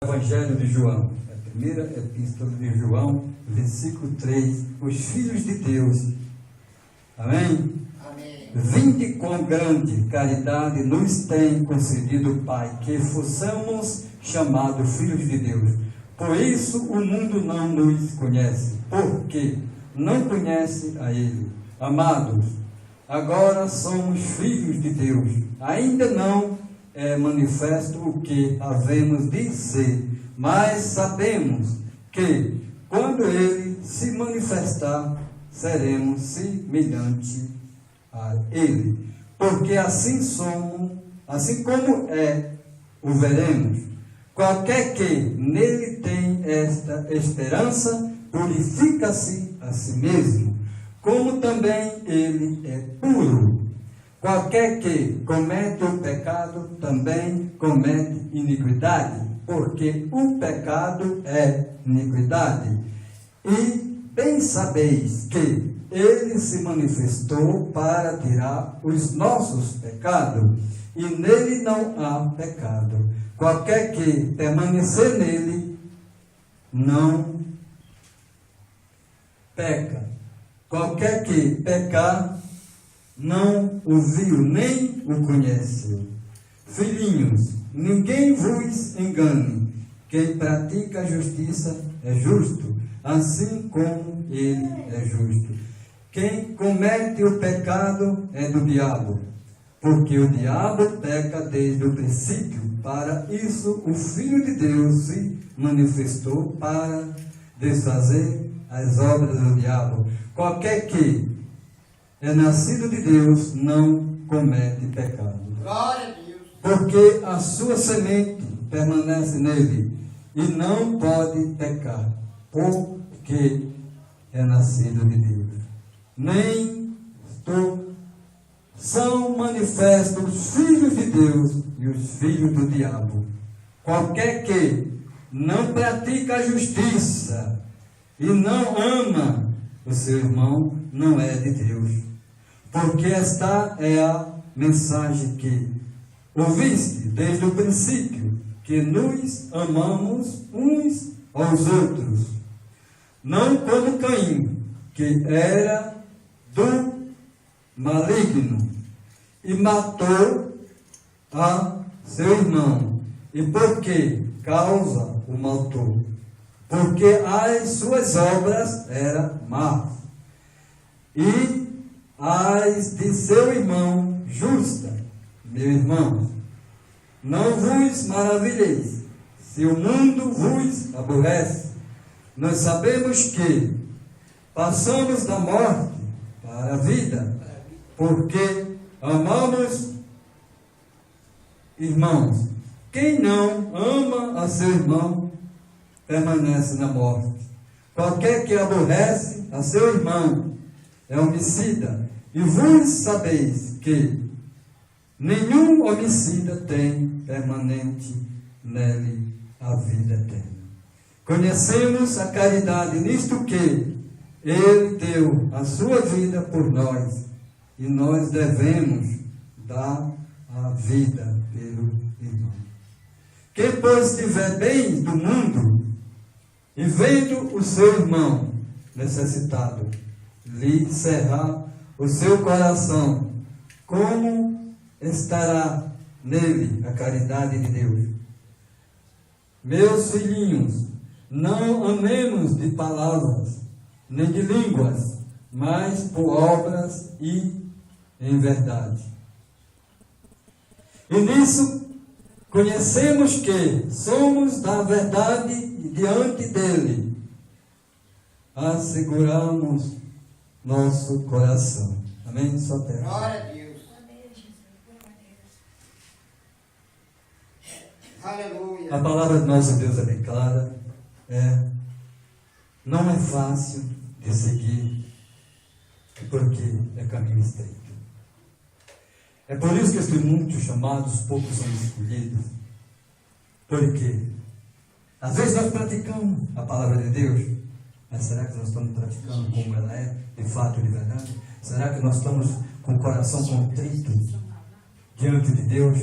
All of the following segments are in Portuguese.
Evangelho de João, a primeira epístola de João, versículo 3, os filhos de Deus. Amém? Amém. Vinde com grande caridade nos tem concedido o Pai, que fossemos chamados filhos de Deus. Por isso o mundo não nos conhece, porque não conhece a Ele. Amados, agora somos filhos de Deus. Ainda não é manifesto o que havemos de ser, mas sabemos que, quando Ele se manifestar, seremos semelhantes a Ele, porque assim somos, assim como o veremos. Qualquer que nele tem esta esperança, purifica-se a si mesmo, como também ele é puro. Qualquer que comete o pecado, também comete iniquidade, porque o pecado é iniquidade. E bem sabeis que ele se manifestou para tirar os nossos pecados, e nele não há pecado. Qualquer que permanecer nele, não peca. Qualquer que pecar, não o viu, nem o conheceu. Filhinhos, ninguém vos engane. Quem pratica a justiça é justo, assim como ele é justo. Quem comete o pecado é do diabo, porque o diabo peca desde o princípio. Para isso o Filho de Deus se manifestou para desfazer as obras do diabo. Qualquer que é nascido de Deus não comete pecado. Glória a Deus. Porque a sua semente permanece nele e não pode pecar, porque é nascido de Deus. Nem são manifestos os filhos de Deus e os filhos do diabo. Qualquer que não pratica a justiça e não ama o seu irmão, não é de Deus. Porque esta é a mensagem que ouviste desde o princípio, que nos amamos uns aos outros. Não como Caim, que era do maligno e matou a seu irmão. E por que causa o matou? Porque as suas obras eram más, e as de seu irmão justa. Meu irmão, não vos maravilheis se o mundo vos aborrece. Nós sabemos que passamos da morte para a vida, porque amamos irmãos. Quem não ama a seu irmão permanece na morte. Qualquer que aborrece a seu irmão é homicida. E vós sabeis que nenhum homicida tem permanente nele a vida eterna. Conhecemos a caridade nisto que ele deu a sua vida por nós, e nós devemos dar a vida pelo irmão. Quem, pois, estiver bem do mundo, e vendo o seu irmão necessitado, lhe cerrar o seu coração, como estará nele a caridade de Deus? Meus filhinhos, não amemos de palavras, nem de línguas, mas por obras e em verdade. E nisso conhecemos que somos da verdade e diante dele asseguramos nosso coração. Amém? Só terra. Glória a Deus. Aleluia. A palavra do nosso Deus é bem clara. Não é fácil de seguir, porque é caminho estreito. É por isso que estes muitos chamados, poucos são escolhidos. Porque às vezes nós praticamos a palavra de Deus, mas será que nós estamos praticando como ela é, de fato e de verdade? Será que nós estamos com o coração contrito diante de Deus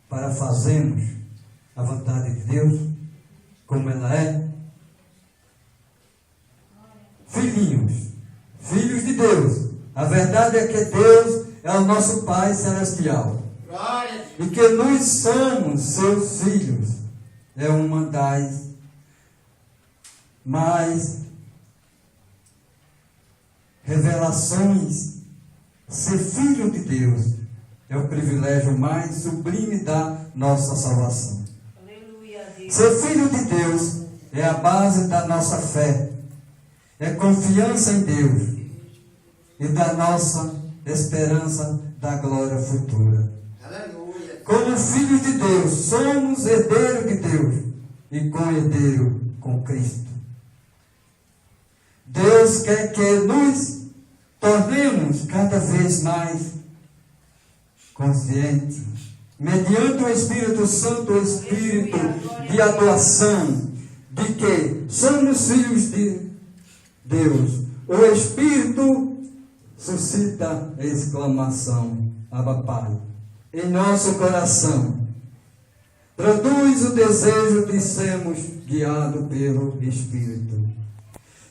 para fazermos a vontade de Deus? como ela é? Filhinhos, filhos de Deus. A verdade é que Deus é o nosso Pai Celestial. Glória a Deus. E que nós somos seus filhos. É uma das mais revelações. Ser filho de Deus é o privilégio mais sublime da nossa salvação. Aleluia, Deus. Ser filho de Deus é a base da nossa fé. É confiança em Deus e da nossa esperança da glória futura. Aleluia. Como filhos de Deus, somos herdeiros de Deus e co-herdeiro com Cristo. Deus quer que nos tornemos cada vez mais conscientes, mediante o Espírito Santo, o Espírito de adoração, de que somos filhos de Deus. O Espírito suscita a exclamação, Abba Pai, em nosso coração. Produz o desejo de sermos guiados pelo Espírito.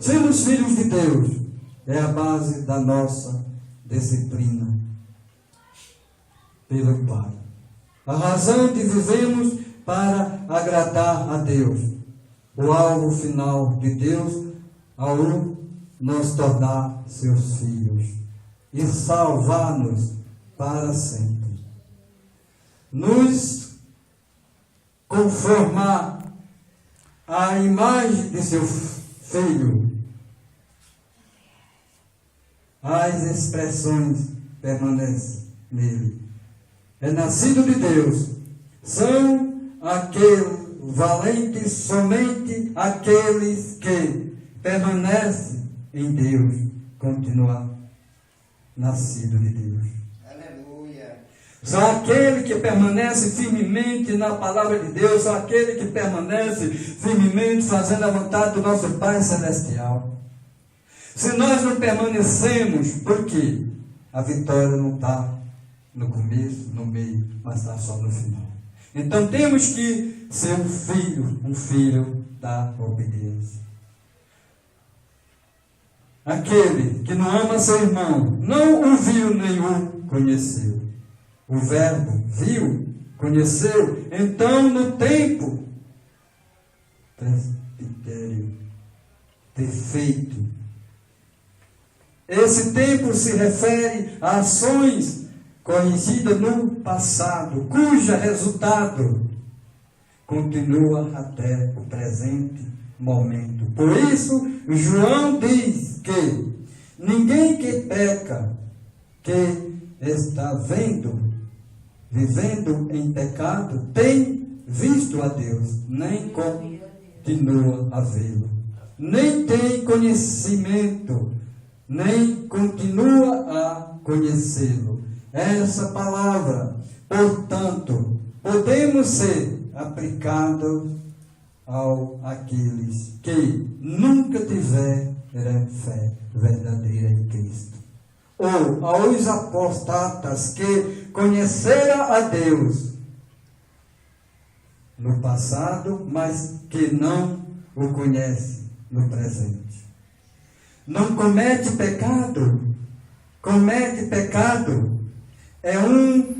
Sermos filhos de Deus é a base da nossa disciplina pelo Pai. A razão de vivemos para agradar a Deus. O alvo final de Deus ao nos tornar seus filhos e salvar-nos para sempre. Nos conformar à imagem de seu Filho. As expressões permanecem nele. É nascido de Deus. São aqueles valentes, somente aqueles que permanecem em Deus, continuam nascido de Deus. Aleluia. Só aquele que permanece firmemente na palavra de Deus, só aquele que permanece firmemente fazendo a vontade do nosso Pai Celestial. Se nós não permanecemos, por quê? A vitória não está no começo, no meio, mas está só no final. Então temos que ser um filho da obediência. Aquele que não ama seu irmão, não o viu nem o conheceu. O verbo viu, conheceu, então no tempo presbitério, perfeito. Esse tempo se refere a ações conhecidas no passado, cujo resultado continua até o presente momento. Por isso, João diz que ninguém que peca, que está vivendo em pecado, tem visto a Deus, nem continua a vê-lo, nem tem conhecimento, nem continua a conhecê-lo. Essa palavra, portanto, podemos ser aplicados àqueles que nunca tiveram fé verdadeira em Cristo, ou aos apostatas que conheceram a Deus no passado, mas que não o conhecem no presente. Não comete pecado, é um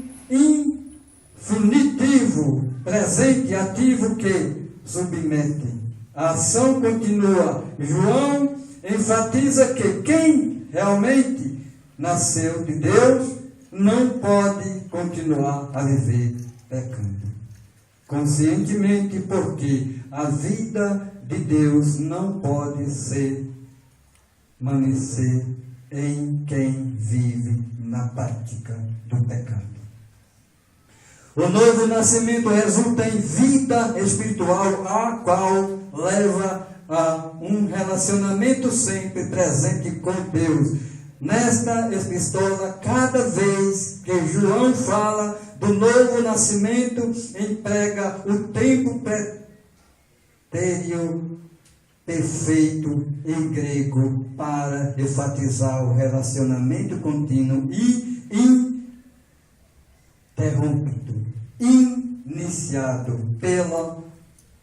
infinitivo presente ativo que submete. A ação continua. João enfatiza que quem realmente nasceu de Deus não pode continuar a viver pecando. Conscientemente, porque a vida de Deus não pode permanecer em quem vive na prática do pecado. O novo nascimento resulta em vida espiritual, a qual leva a um relacionamento sempre presente com Deus. Nesta epístola, cada vez que João fala do novo nascimento, emprega o tempo pretérito perfeito em grego para enfatizar o relacionamento contínuo e interrompido, iniciado pela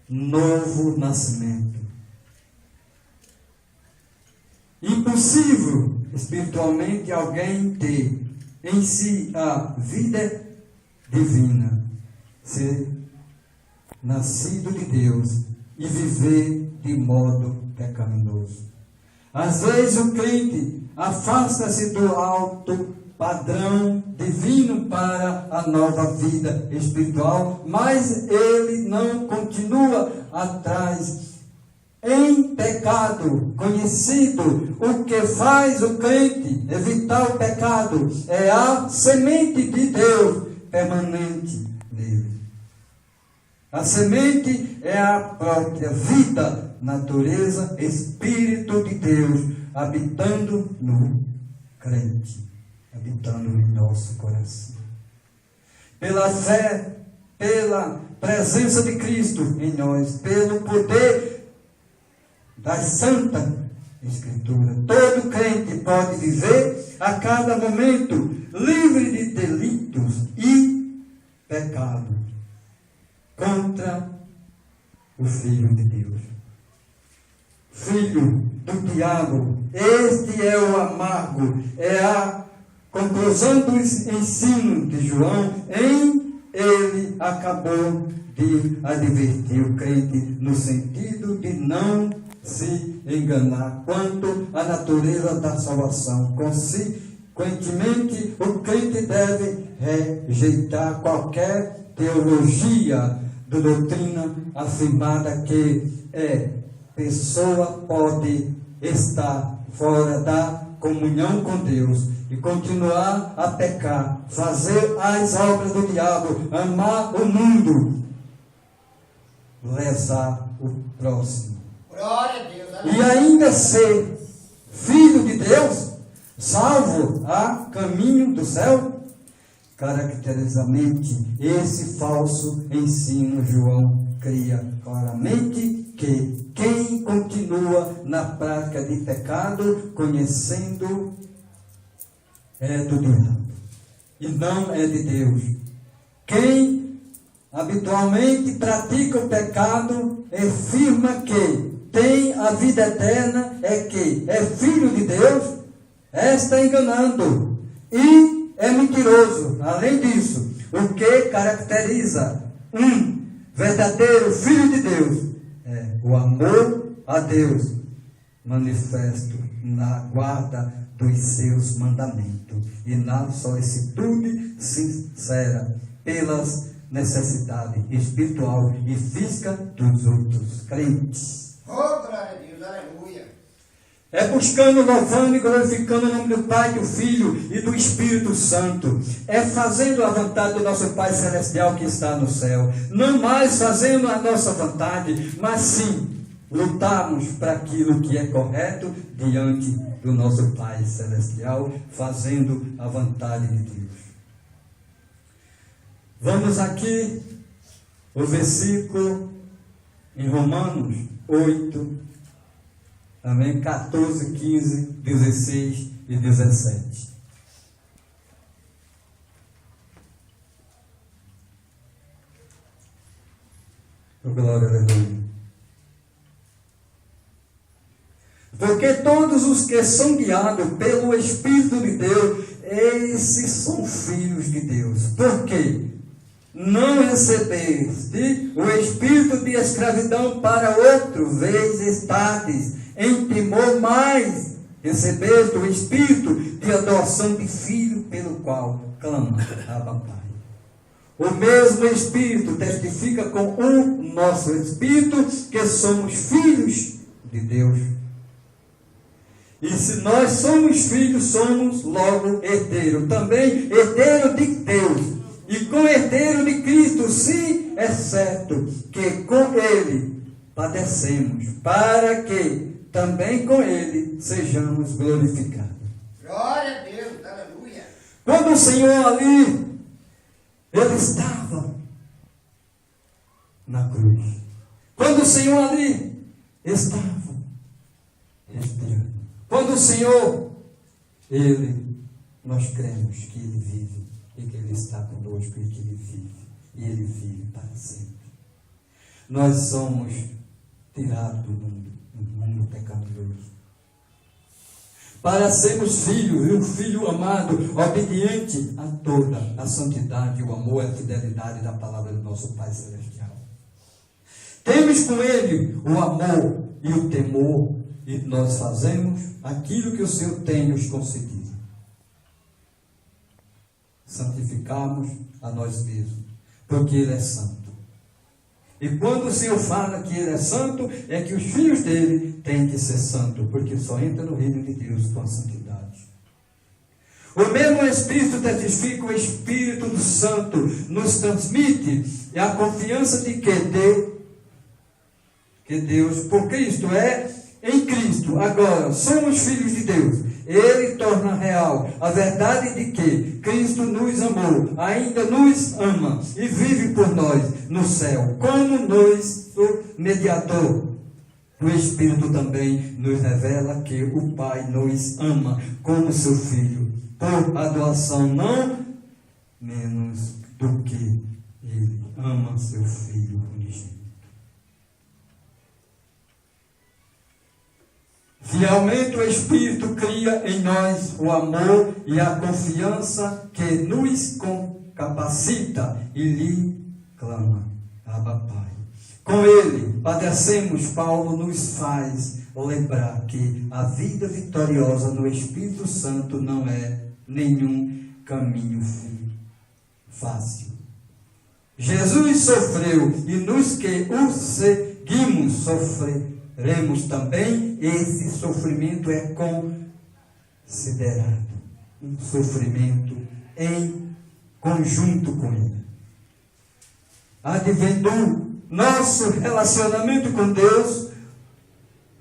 novo nascimento. Impossível espiritualmente alguém ter em si a vida divina, ser nascido de Deus e viver de modo pecaminoso. Às vezes o crente afasta-se do alto padrão divino para a nova vida espiritual, mas ele não continua atrás em pecado conhecido. O que faz o crente evitar o pecado é a semente de Deus permanente nele. A semente é a própria vida, natureza, Espírito de Deus habitando no crente, habitando em nosso coração. Pela fé, pela presença de Cristo em nós, pelo poder da Santa Escritura, todo crente pode viver a cada momento livre de delitos e pecado contra o Filho de Deus. Filho do diabo, este é o amargo, é a conclusão do ensino de João. Em ele acabou de advertir o crente no sentido de não se enganar quanto à natureza da salvação. Consequentemente, o crente deve rejeitar qualquer teologia de doutrina afirmada que pessoa pode estar fora da comunhão com Deus e continuar a pecar, fazer as obras do diabo, amar o mundo, lesar o próximo. Glória a Deus. E ainda ser filho de Deus, salvo a caminho do céu. Caracterizadamente, esse falso ensino, João cria claramente que quem continua na prática de pecado, conhecendo, é do diabo e não é de Deus. Quem habitualmente pratica o pecado afirma que tem a vida eterna, que é filho de Deus, está enganando e é mentiroso. Além disso, o que caracteriza um verdadeiro filho de Deus é o amor a Deus manifesto na guarda dos seus mandamentos e na solicitude sincera pelas necessidades espiritual e física dos outros crentes. Oh, glória a Deus, aleluia. É buscando, louvando e glorificando o nome do Pai, do Filho e do Espírito Santo. É fazendo a vontade do nosso Pai Celestial que está no céu. Não mais fazendo a nossa vontade, mas sim lutarmos para aquilo que é correto diante do nosso Pai Celestial, fazendo a vontade de Deus. Vamos aqui, o versículo em Romanos 8, também 14, 15, 16 e 17. Glória a Deus. Porque todos os que são guiados pelo Espírito de Deus, esses são filhos de Deus. Por quê? Não recebeste o espírito de escravidão para outro, vez estáveis em temor, mas recebeste o espírito de adoção de filho, pelo qual clama Abba Pai. O mesmo Espírito testifica com o nosso Espírito que somos filhos de Deus. E se nós somos filhos, somos logo herdeiro, também herdeiro de Deus. E com herdeiro de Cristo, se é certo que com Ele padecemos, para que também com Ele sejamos glorificados. Glória a Deus, aleluia. Quando o Senhor ali, Ele estava na cruz. Quando o Senhor ali estava respirando. Quando o Senhor, nós cremos que Ele vive. E que Ele está conosco e que Ele vive. E Ele vive para sempre. nós somos tirados do mundo pecaminoso. Para sermos filhos, e um filho amado, obediente a toda a santidade, o amor e a fidelidade da palavra do nosso Pai Celestial. Temos com Ele o amor e o temor, e nós fazemos aquilo que o Senhor tem nos concedido. Santificamos a nós mesmos, porque Ele é santo. E quando o Senhor fala que Ele é santo, é que os filhos dele têm que ser santos, porque só entra no reino de Deus com a santidade. O mesmo Espírito testifica, o Espírito do Santo nos transmite a confiança de que Deus, por Cristo, é em Cristo. Agora, somos filhos de Deus. Ele torna real a verdade de que Cristo nos amou, ainda nos ama e vive por nós no céu, como nosso mediador. O Espírito também nos revela que o Pai nos ama como seu Filho, por adoração, não menos do que Ele ama seu Filho unigênito. Fielmente o Espírito cria em nós o amor e a confiança que nos capacita e lhe clama, Abba Pai. Com ele, padecemos, Paulo nos faz lembrar que a vida vitoriosa no Espírito Santo não é nenhum caminho fácil. Jesus sofreu e nos que o seguimos sofreremos também. Esse sofrimento é considerado um sofrimento em conjunto com ele. Advendo nosso relacionamento com Deus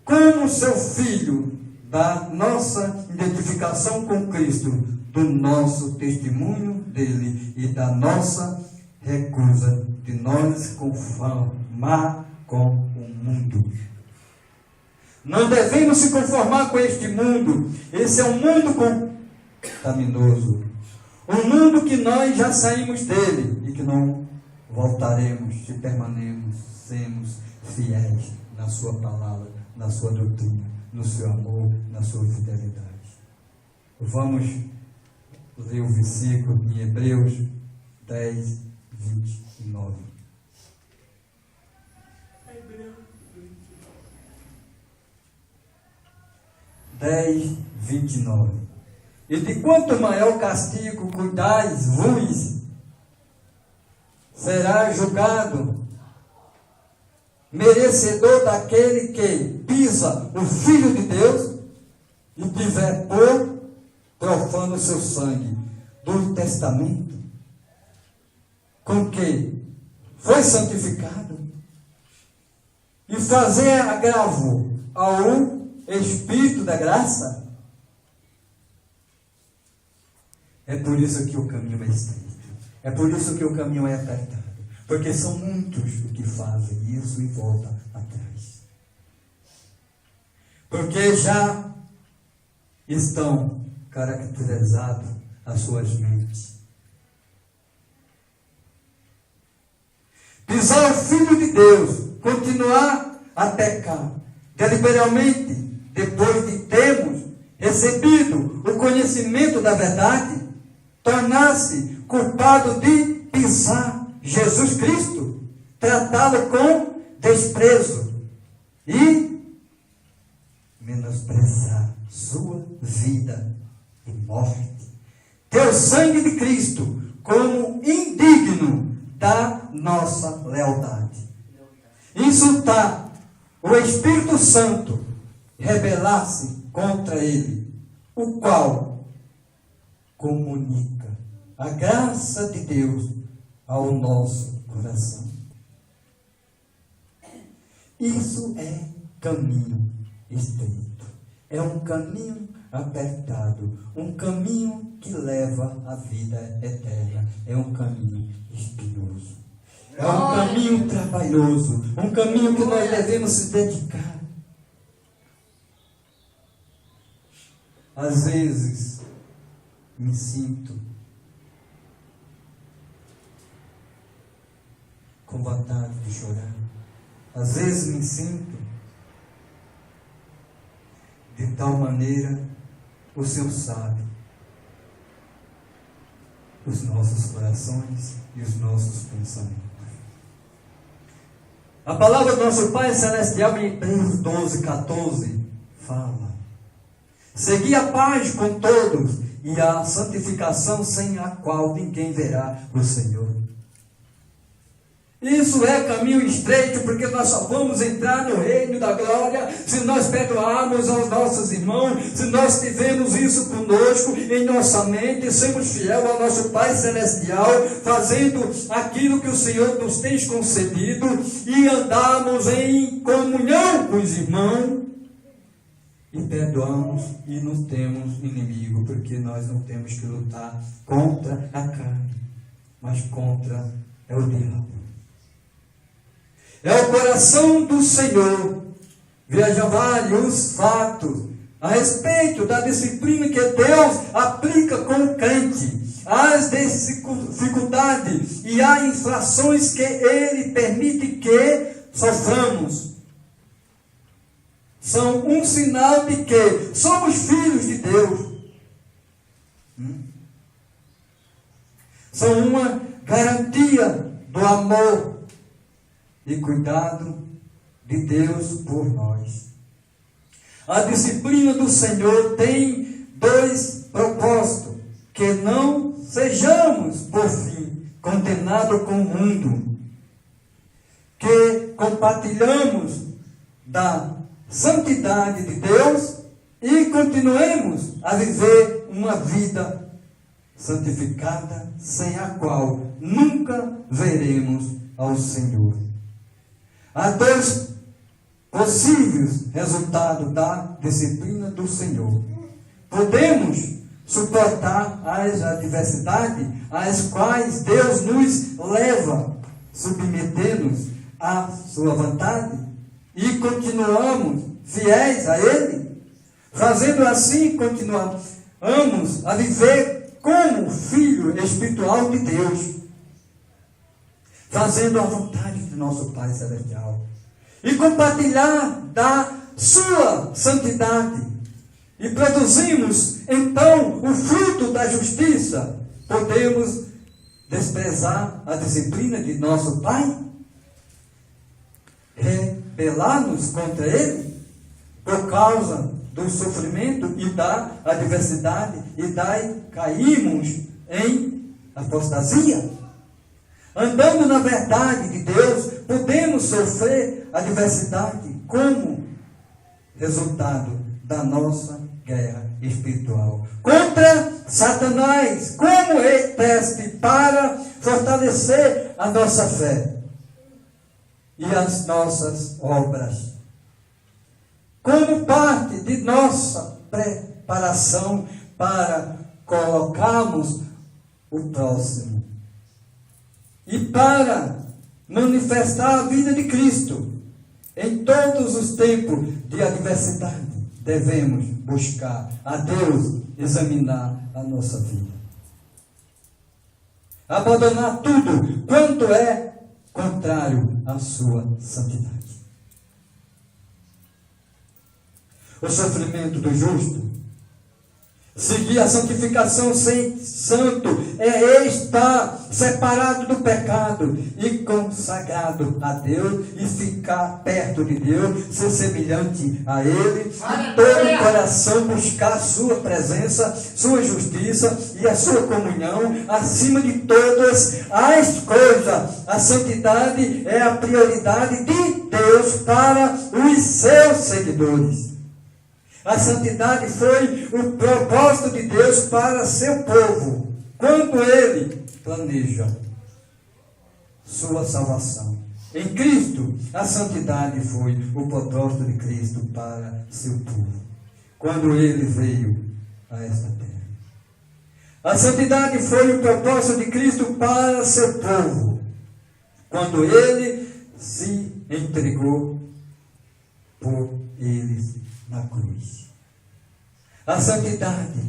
como seu Filho, da nossa identificação com Cristo, do nosso testemunho dele e da nossa recusa de nos conformar com o mundo. Não devemos se conformar com este mundo. Esse é um mundo contaminoso. Um mundo que nós já saímos dele e que não voltaremos se permanecemos fiéis na sua palavra, na sua doutrina, no seu amor, na sua fidelidade. Vamos ler o versículo em Hebreus 10, 29. 10, 29. E de quanto maior castigo cuidais-vos, será julgado merecedor daquele que pisa o Filho de Deus e tiver por profano o seu sangue do testamento, com que foi santificado, e fazer agravo ao Espírito da graça. É por isso que o caminho é estreito. É por isso que o caminho é apertado. Porque são muitos os que fazem isso e voltam atrás. Porque já estão caracterizados as suas mentes. Pisar o Filho de Deus, continuar a pecar deliberadamente, depois de termos recebido o conhecimento da verdade, tornar-se culpado de pisar Jesus Cristo, tratá-lo com desprezo e menosprezar sua vida e morte. Ter o sangue de Cristo como indigno da nossa lealdade. Insultar o Espírito Santo, rebelar-se contra ele, o qual comunica a graça de Deus ao nosso coração. Isso é caminho estreito, é um caminho apertado, um caminho que leva à vida eterna, é um caminho espinhoso, é um caminho trabalhoso, um caminho que nós devemos se dedicar. Às vezes me sinto com vontade de chorar, Às vezes me sinto de tal maneira, o Senhor sabe os nossos corações e os nossos pensamentos. A palavra do nosso Pai Celestial em Hebreus 12:14 fala: segui a paz com todos e a santificação, sem a qual ninguém verá o Senhor. Isso é caminho estreito, porque nós só vamos entrar no reino da glória se nós perdoarmos aos nossos irmãos, se nós tivermos isso conosco em nossa mente, sermos fiel ao nosso Pai Celestial, fazendo aquilo que o Senhor nos tem concedido e andarmos em comunhão com os irmãos e perdoamos e não temos inimigo, porque nós não temos que lutar contra a carne, mas contra o diabo. É o coração do Senhor. Veja vários fatos a respeito da disciplina que Deus aplica com o crente, as dificuldades e as infrações que Ele permite que soframos. São um sinal de que somos filhos de Deus. São uma garantia do amor e cuidado de Deus por nós. A disciplina do Senhor tem dois propósitos: que não sejamos, por fim, condenados com o mundo, que compartilhamos da santidade de Deus e continuemos a viver uma vida santificada, sem a qual nunca veremos ao Senhor. Há dois possíveis resultados da disciplina do Senhor. Podemos suportar as adversidades às quais Deus nos leva, submetendo-nos à sua vontade, e continuamos fiéis a Ele. Fazendo assim, continuamos a viver como filho espiritual de Deus, fazendo a vontade do nosso Pai Celestial, e compartilhar da sua santidade, e produzimos então o fruto da justiça. Podemos desprezar a disciplina de nosso Pai? Rebelar-nos contra Ele por causa do sofrimento e da adversidade, e daí caímos em apostasia? Andando na verdade de Deus, podemos sofrer adversidade como resultado da nossa guerra espiritual contra Satanás, como teste para fortalecer a nossa fé e as nossas obras, como parte de nossa preparação para colocarmos o próximo e para manifestar a vida de Cristo. Em todos os tempos de adversidade, devemos buscar a Deus, examinar a nossa vida, abandonar tudo quanto é contrário à sua santidade. O sofrimento do justo, seguir a santificação sem santo, é estar separado do pecado e consagrado a Deus, e ficar perto de Deus, ser semelhante a Ele, de todo o coração buscar sua presença, sua justiça e a sua comunhão acima de todas as coisas. A santidade é a prioridade de Deus para os seus seguidores. A santidade foi o propósito de Deus para seu povo, quando Ele planeja sua salvação. Em Cristo, a santidade foi o propósito de Cristo para seu povo, quando Ele veio a esta terra. A santidade foi o propósito de Cristo para seu povo, quando Ele se entregou por eles na cruz. A santidade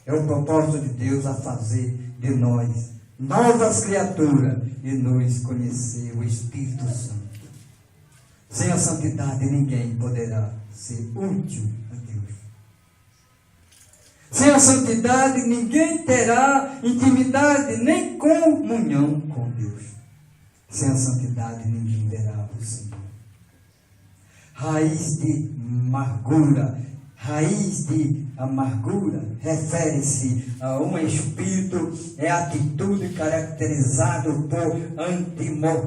é o propósito de Deus a fazer de nós novas criaturas e nos conhecer o Espírito Santo. Sem a santidade ninguém poderá ser útil a Deus. Sem a santidade ninguém terá intimidade nem comunhão com Deus. Sem a santidade ninguém verá o Senhor. Raiz de amargura refere-se a um espírito, é atitude caracterizado por animosidade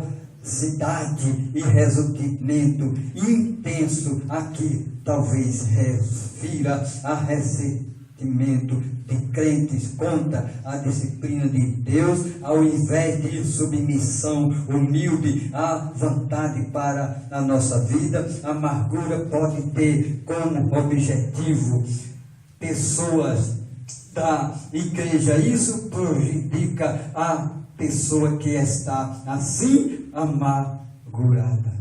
e ressentimento intenso, aqui talvez refira a ressentimento de crentes contra a disciplina de Deus, ao invés de submissão humilde à vontade para a nossa vida. A amargura pode ter como objetivo pessoas da igreja. Isso prejudica a pessoa que está assim amargurada,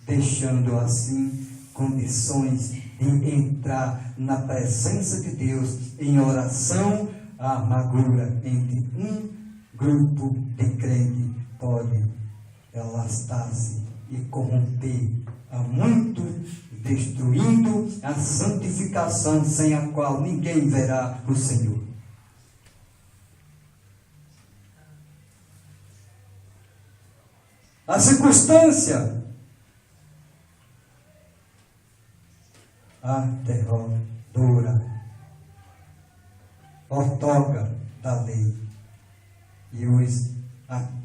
deixando assim condições de entrar na presença de Deus em oração. A amargura entre um grupo de crentes pode alastar-se e corromper a muitos, destruindo a santificação, sem a qual ninguém verá o Senhor. A circunstância aterradora, ortoga da lei, e os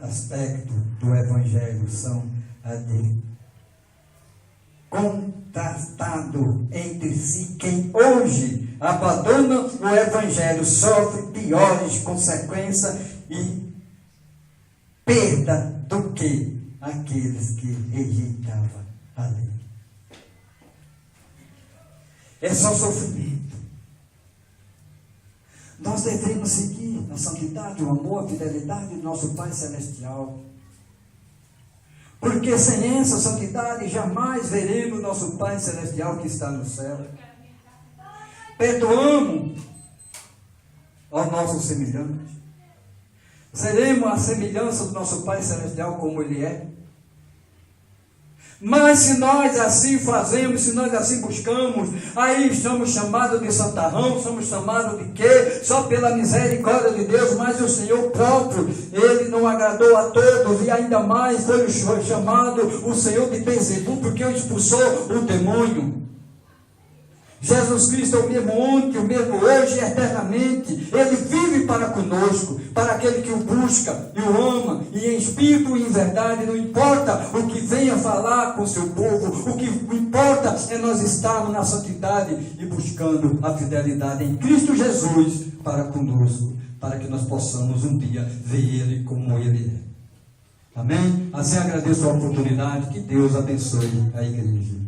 aspectos do Evangelho são contrastado entre si. Quem hoje abandona o Evangelho sofre piores consequências e perda do que aqueles que rejeitavam a lei. É só sofrimento. Nós devemos seguir a santidade, o amor, a fidelidade do nosso Pai Celestial. Porque sem essa santidade jamais veremos nosso Pai Celestial que está no céu. Perdoamos ao nosso semelhante. Seremos a semelhança do nosso Pai Celestial como Ele é. Mas se nós assim fazemos, se nós assim buscamos, aí somos chamados de santarrão, somos chamados de quê? Só pela misericórdia de Deus. Mas o Senhor próprio, Ele não agradou a todos, e ainda mais foi chamado o Senhor de Beelzebul, porque expulsou o demônio. Jesus Cristo é o mesmo ontem, o mesmo hoje e eternamente. Ele vive para conosco, para aquele que o busca e o ama, e em espírito e em verdade. Não importa o que venha falar com o seu povo, o que importa é nós estarmos na santidade e buscando a fidelidade em Cristo Jesus para conosco, para que nós possamos um dia ver Ele como Ele é. Amém? Assim agradeço a oportunidade. Que Deus abençoe a igreja.